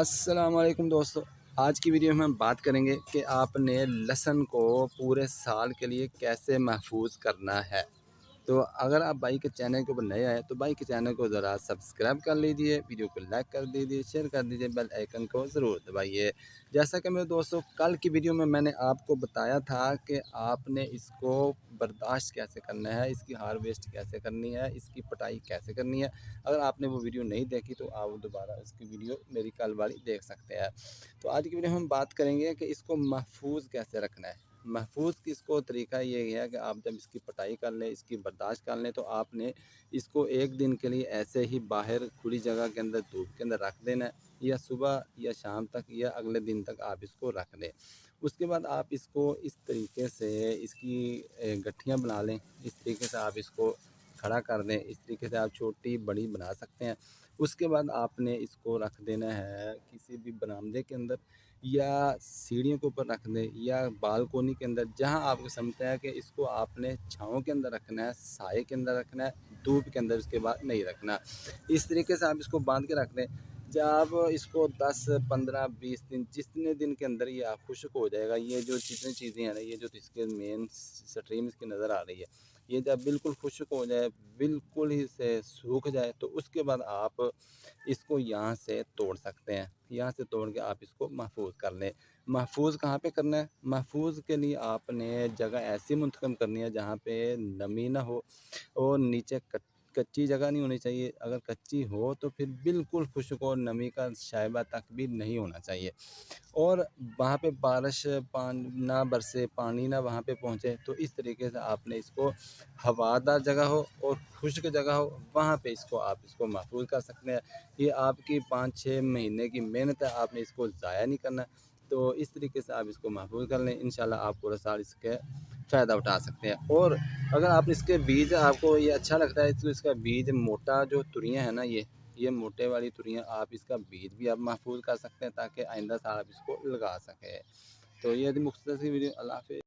السلام علیکم دوستو، آج کی ویڈیو میں ہم بات کریں گے کہ آپ نے لہسن کو پورے سال کے لیے کیسے محفوظ کرنا ہے۔ تو اگر آپ بھائی کے چینل کے اوپر نئے آئے تو بھائی کے چینل کو ذرا سبسکرائب کر لیجئے، ویڈیو کو لائک کر دیجئے، شیئر کر دیجئے، بیل آئیکن کو ضرور دبائیے۔ جیسا کہ میرے دوستو کل کی ویڈیو میں نے آپ کو بتایا تھا کہ آپ نے اس کو برداشت کیسے کرنا ہے، اس کی ہارویسٹ کیسے کرنی ہے، اس کی پٹائی کیسے کرنی ہے۔ اگر آپ نے وہ ویڈیو نہیں دیکھی تو آپ دوبارہ اس کی ویڈیو میری کل والی دیکھ سکتے ہیں۔ تو آج کی ویڈیو ہم بات کریں گے کہ اس کو محفوظ کیسے رکھنا ہے۔ محفوظ کی اس کو طریقہ یہ ہے کہ آپ جب اس کی پٹائی کر لیں، اس کی برداشت کر لیں، تو آپ نے اس کو ایک دن کے لیے ایسے ہی باہر کھلی جگہ کے اندر دھوپ کے اندر رکھ دینا ہے، یا صبح یا شام تک یا اگلے دن تک آپ اس کو رکھ دیں۔ اس کے بعد آپ اس کو اس طریقے سے اس کی گٹھیاں بنا لیں، اس طریقے سے آپ اس کو کھڑا کر دیں، اس طریقے سے آپ چھوٹی بڑی بنا سکتے ہیں۔ اس کے بعد آپ نے اس کو رکھ دینا ہے کسی بھی برآمدے کے اندر، یا سیڑھیوں کے اوپر رکھ دیں، یا بالکونی کے اندر، جہاں آپ کو سمجھتا ہے کہ اس کو آپ نے چھاؤں کے اندر رکھنا ہے، سائے کے اندر رکھنا ہے، دھوپ کے اندر اس کے بعد نہیں رکھنا۔ اس طریقے سے آپ اس کو باندھ کے رکھ دیں۔ جب اس کو 10 15 20 دن، جتنے دن کے اندر یہ آپ خشک ہو جائے گا، یہ جو جتنی چیزیں ہیں نا، یہ جو اس کے مین سٹریم اس کی نظر آ رہی ہے، یہ جب بالکل خشک ہو جائے، بالکل ہی سے سوکھ جائے، تو اس کے بعد آپ اس کو یہاں سے توڑ سکتے ہیں۔ یہاں سے توڑ کے آپ اس کو محفوظ کر لیں۔ محفوظ کہاں پہ کرنا ہے؟ محفوظ کے لیے آپ نے جگہ ایسی منتخب کرنی ہے جہاں پہ نمی نہ ہو، اور نیچے کچی جگہ نہیں ہونی چاہیے۔ اگر کچی ہو تو پھر بالکل خشک اور نمی کا شائبہ تک بھی نہیں ہونا چاہیے، اور وہاں پہ بارش نہ برسے، پانی نہ وہاں پہ پہنچے۔ تو اس طریقے سے آپ نے اس کو ہوادار جگہ ہو اور خشک جگہ ہو، وہاں پہ آپ اس کو محفوظ کر سکتے ہیں۔ یہ آپ کی 5-6 مہینے کی محنت ہے، آپ نے اس کو ضائع نہیں کرنا۔ تو اس طریقے سے آپ اس کو محفوظ کر لیں، انشاءاللہ آپ پورا سال اس کے فائدہ اٹھا سکتے ہیں۔ اور اگر آپ اس کے بیج، آپ کو یہ اچھا لگتا ہے تو اس کا بیج موٹا جو تریاں ہیں نا، یہ موٹے والی تریاں، آپ اس کا بیج بھی آپ محفوظ کر سکتے ہیں تاکہ آئندہ سال آپ اس کو لگا سکیں۔ تو یہ تھی مختصر سی ویڈیو۔ اللہ حافظ۔